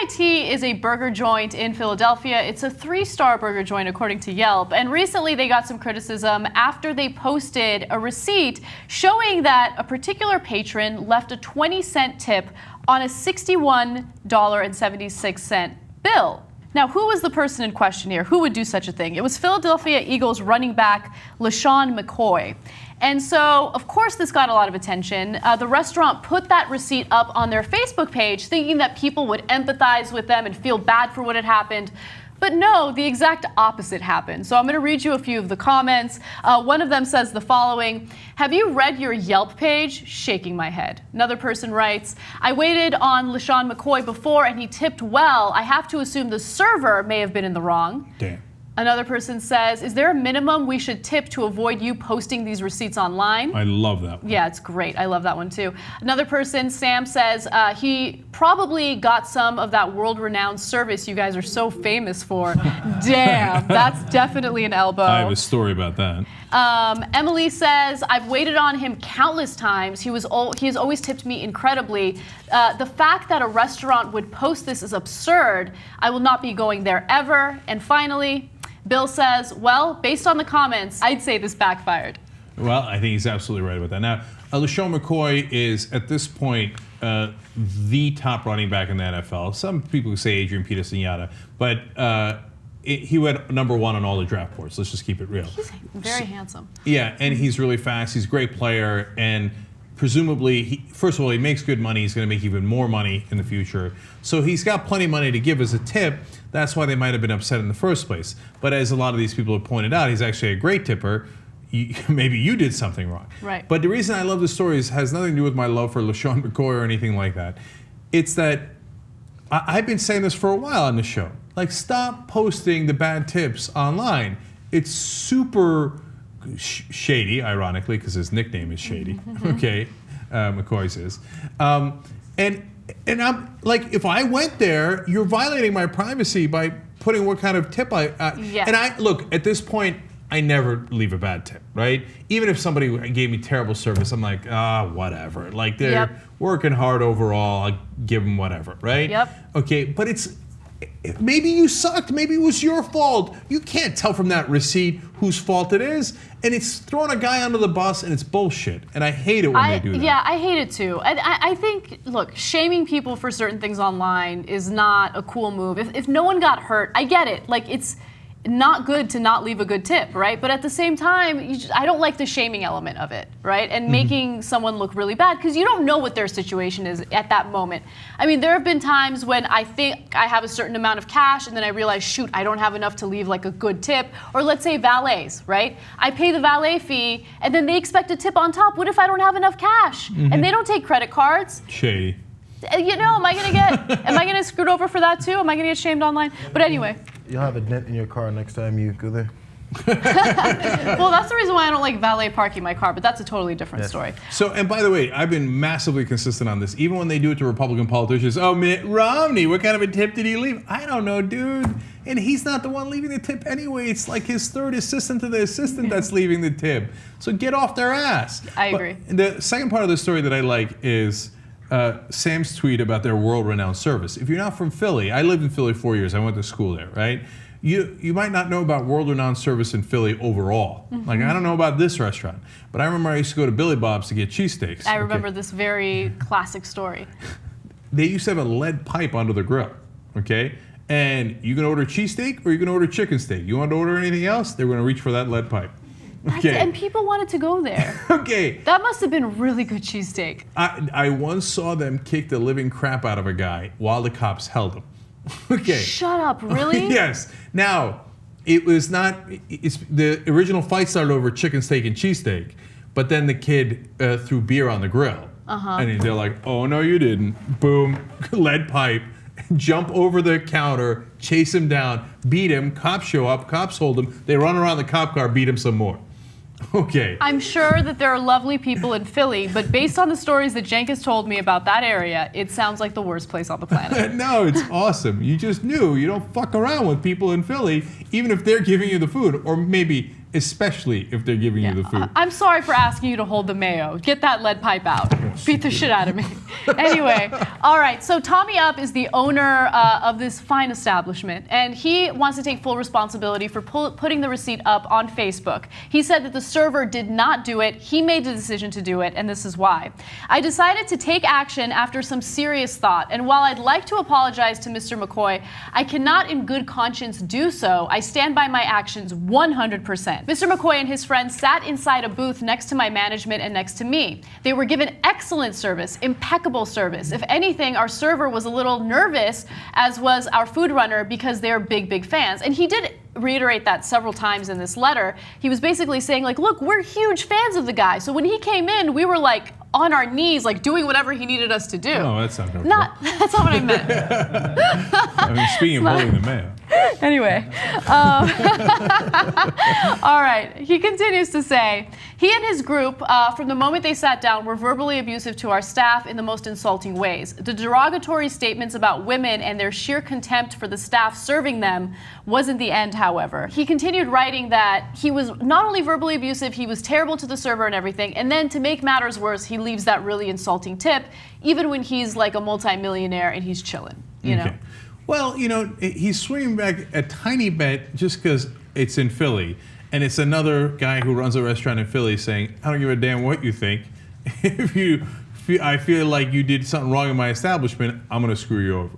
PIT is a burger joint in Philadelphia. It's a 3-star burger joint according to Yelp. And recently they got some criticism after they posted a receipt showing that a particular patron left a 20-cent tip on a $61.76 bill. Now, who was the person in question here? Who would do such a thing? It was Philadelphia Eagles running back LeSean McCoy. And so, of course, this got a lot of attention. The restaurant put that receipt up on their Facebook page, thinking that people would empathize with them and feel bad for what had happened. But no, the exact opposite happened. So I'm going to read you a few of the comments. One of them says the following: "Have you read your Yelp page? Shaking my head." Another person writes, "I waited on LeSean McCoy before and he tipped well. I have to assume the server may have been in the wrong." Damn. Another person says, "Is there a minimum we should tip to avoid you posting these receipts online?" I love that one. Yeah, it's great. I love that one too. Another person, Sam, says he probably got some of that world-renowned service you guys are so famous for. Damn, that's definitely an elbow. I have a story about that. Emily says, "I've waited on him countless times. He has always tipped me incredibly. The fact that a restaurant would post this is absurd. I will not be going there ever." And finally, Bill says, "Well, based on the comments, I'd say this backfired." Well, I think he's absolutely right about that. Now, LeSean McCoy is, at this point, the top running back in the NFL. Some people say Adrian Peterson, yada, but he went number 1 on all the draft boards. Let's just keep it real. He's very handsome. Yeah, and he's really fast. He's a great player, and presumably, first of all, he makes good money. He's going to make even more money in the future. So he's got plenty of money to give as a tip. That's why they might have been upset in the first place. But as a lot of these people have pointed out, he's actually a great tipper. Maybe you did something wrong. Right. But the reason I love the story has nothing to do with my love for LeSean McCoy or anything like that. It's that I've been saying this for a while on the show. Like, stop posting the bad tips online. It's super shady, ironically, because his nickname is Shady. Okay, McCoy's is. And I'm like, if I went there, you're violating my privacy by putting what kind of tip Yeah. And I look, at this point, I never leave a bad tip, right? Even if somebody gave me terrible service, I'm like, whatever. Like, they're working hard overall, I'll give them whatever, right? Yep. Okay, but maybe you sucked, maybe it was your fault. You can't tell from that receipt whose fault it is, and it's throwing a guy under the bus, and it's bullshit. And I hate it when they do that. Yeah, I hate it too. I think, look, shaming people for certain things online is not a cool move. If no one got hurt, I get it. Like, it's not good to not leave a good tip, right? But at the same time, I don't like the shaming element of it, right? And making someone look really bad, because you don't know what their situation is at that moment. I mean, there have been times when I think I have a certain amount of cash, and then I realize, shoot, I don't have enough to leave like a good tip. Or let's say valets, right? I pay the valet fee, and then they expect a tip on top. What if I don't have enough cash? And they don't take credit cards. Shady. You know, am I gonna get screwed over for that too? Am I gonna get shamed online? But anyway. You'll have a dent in your car next time you go there. Well, that's the reason why I don't like valet parking my car, but that's a totally different story. So, and by the way, I've been massively consistent on this. Even when they do it to Republican politicians, oh, Mitt Romney, what kind of a tip did he leave? I don't know, dude. And he's not the one leaving the tip anyway. It's like his third assistant to the assistant that's leaving the tip. So get off their ass. I agree. The second part of the story that I like is Sam's tweet about their world-renowned service. If you're not from Philly, I lived in Philly 4 years. I went to school there, right? You might not know about world-renowned service in Philly overall. Like, I don't know about this restaurant, but I remember I used to go to Billy Bob's to get cheesesteaks. I remember this very classic story. They used to have a lead pipe under the grill, okay? And you can order cheesesteak or you can order chicken steak. You want to order anything else? They're going to reach for that lead pipe. Okay. And people wanted to go there. Okay. That must have been a really good cheesesteak. I once saw them kick the living crap out of a guy while the cops held him. Okay. Shut up, really? Yes. Now, the original fight started over chicken steak and cheesesteak, but then the kid threw beer on the grill. And they're like, oh, no, you didn't. Boom, lead pipe. Jump over the counter, chase him down, beat him, cops show up, cops hold him, they run around the cop car, beat him some more. Okay. I'm sure that there are lovely people in Philly, but based on the stories that Cenk has told me about that area, it sounds like the worst place on the planet. No, it's awesome. You just knew. You don't fuck around with people in Philly, even if they're giving you the food. Or maybe especially if they're giving you the food. I'm sorry for asking you to hold the mayo. Get that lead pipe out. Beat the shit out of me. Anyway, all right. So Tommy Up is the owner of this fine establishment, and he wants to take full responsibility for putting the receipt up on Facebook. He said that the server did not do it. He made the decision to do it, and this is why. I decided to take action after some serious thought, and while I'd like to apologize to Mr. McCoy, I cannot in good conscience do so. I stand by my actions 100%. Mr. McCoy and his friends sat inside a booth next to my management and next to me. They were given excellent service, impeccable service. If anything, our server was a little nervous, as was our food runner, because they're big fans. And he did reiterate that several times in this letter. He was basically saying, like, look, we're huge fans of the guy. So when he came in, we were like on our knees, like doing whatever he needed us to do. No, that's not That's not what I meant. I mean, speaking of holding the mayo. Anyway, all right. He continues to say, he and his group, from the moment they sat down, were verbally abusive to our staff in the most insulting ways. The derogatory statements about women and their sheer contempt for the staff serving them wasn't the end, however. He continued writing that he was not only verbally abusive, he was terrible to the server and everything. And then to make matters worse, he leaves that really insulting tip, even when he's like a multimillionaire and he's chilling, you know? Well, you know, he's swinging back a tiny bit just because it's in Philly. And it's another guy who runs a restaurant in Philly saying, I don't give a damn what you think. If I feel like you did something wrong in my establishment, I'm going to screw you over.